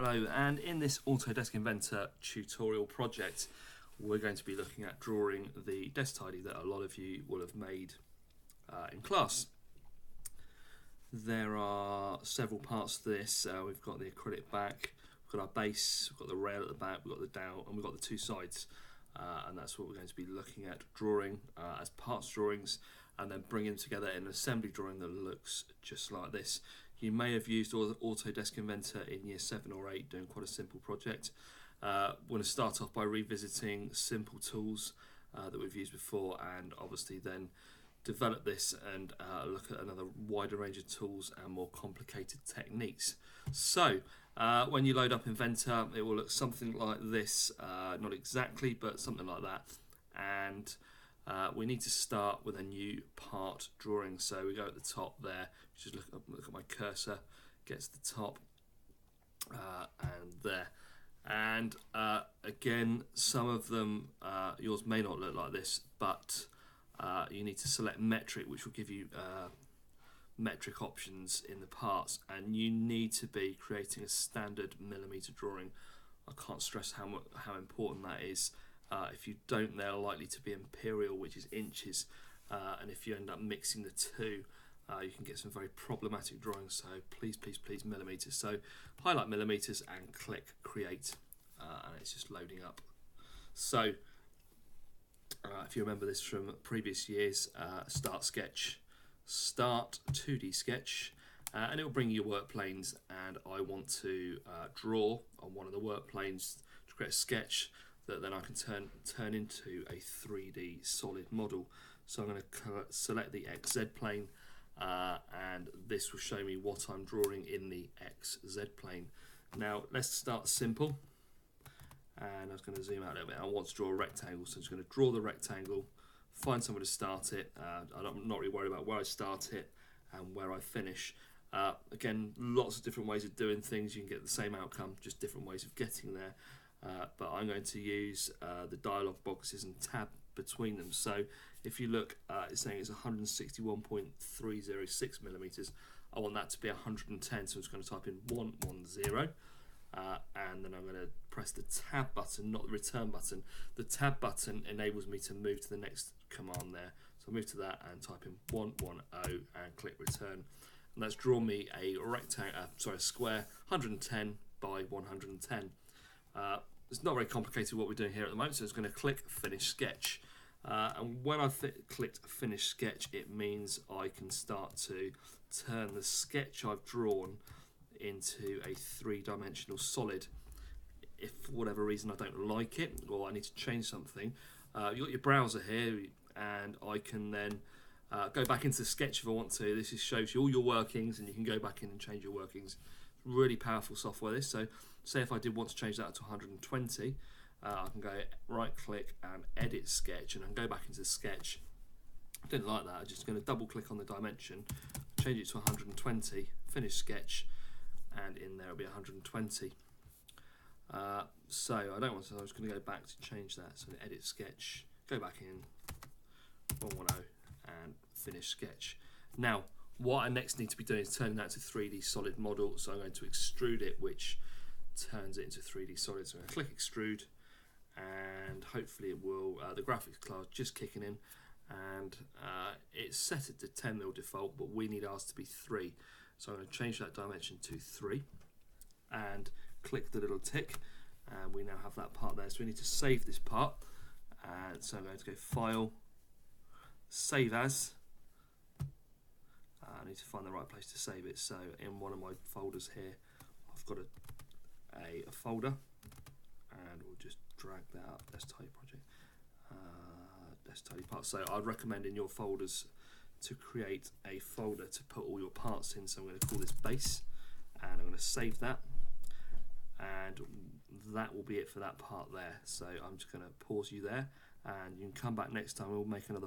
Hello, and in this Autodesk Inventor tutorial project we're going to be looking at drawing the desk tidy that a lot of you will have made in class. There are several parts to this. We've got the acrylic back, we've got our base, we've got the rail at the back, we've got the dowel, and we've got the two sides, and that's what we're going to be looking at drawing as parts drawings, and then bringing them together in an assembly drawing that looks just like this. You may have used Autodesk Inventor in year 7 or 8 doing quite a simple project. We're going to start off by revisiting simple tools that we've used before, and obviously then develop this and look at another wider range of tools and more complicated techniques. So when you load up Inventor, it will look something like this, not exactly, but something like that. And we need to start with a new part drawing. So we go at the top there, just look at my cursor, gets to the top and there. And again, some of them, yours may not look like this, but you need to select metric, which will give you metric options in the parts, and you need to be creating a standard millimeter drawing. I can't stress how important that is. If you don't, they're likely to be imperial, which is inches, and if you end up mixing the two, you can get some very problematic drawings. So please millimeters. So highlight millimeters and click create, and it's just loading up. So if you remember this from previous years, start sketch, start 2D sketch, and it will bring you your work planes, and I want to draw on one of the work planes to create a sketch that then I can turn into a 3D solid model. So I'm going to select the XZ plane, and this will show me what I'm drawing in the XZ plane. Now let's start simple, and I was going to zoom out a little bit. I want to draw a rectangle, so I'm just going to draw the rectangle, find somewhere to start it. I'm not really worried about where I start it and where I finish. Again, lots of different ways of doing things. You can get the same outcome, just different ways of getting there. But I'm going to use the dialog boxes and tab between them. So if you look, it's saying it's 161.306 millimeters. I want that to be 110, so I'm just going to type in 110, and then I'm going to press the tab button, not the return button. The tab button enables me to move to the next command there. So I move to that and type in 110 and click return, and that's drawn me a square 110 by 110. It's not very complicated what we're doing here at the moment, so it's going to click Finish Sketch. And when I've clicked Finish Sketch, it means I can start to turn the sketch I've drawn into a three-dimensional solid. If for whatever reason I don't like it, or I need to change something, you've got your browser here, and I can then go back into the sketch if I want to. This shows you all your workings, and you can go back in and change your workings. Really powerful software this. So say if I did want to change that to 120, I can go right click and edit sketch, and I can go back into the sketch. I didn't like that. I'm just going to double click on the dimension, change it to 120, finish sketch, and in there it'll be 120. So I don't want to, so I'm just going to go back to change that. So edit sketch, go back in 110 and finish sketch. Now what I next need to be doing is turning that to 3D solid model. So I'm going to extrude it, which turns it into 3D solid. So I'm going to click extrude, and hopefully it will, the graphics card just kicking in, and it's set it to 10mm default, but we need ours to be 3. So I'm going to change that dimension to 3 and click the little tick, and we now have that part there. So we need to save this part, and so I'm going to go File, Save As. I need to find the right place to save it. So in one of my folders here, I've got a folder, and we'll just drag that up. Desk Tidy project, Desk Tidy parts. So I'd recommend in your folders to create a folder to put all your parts in. So I'm going to call this base, and I'm going to save that, and that will be it for that part there. So I'm just going to pause you there, and you can come back next time. We'll make another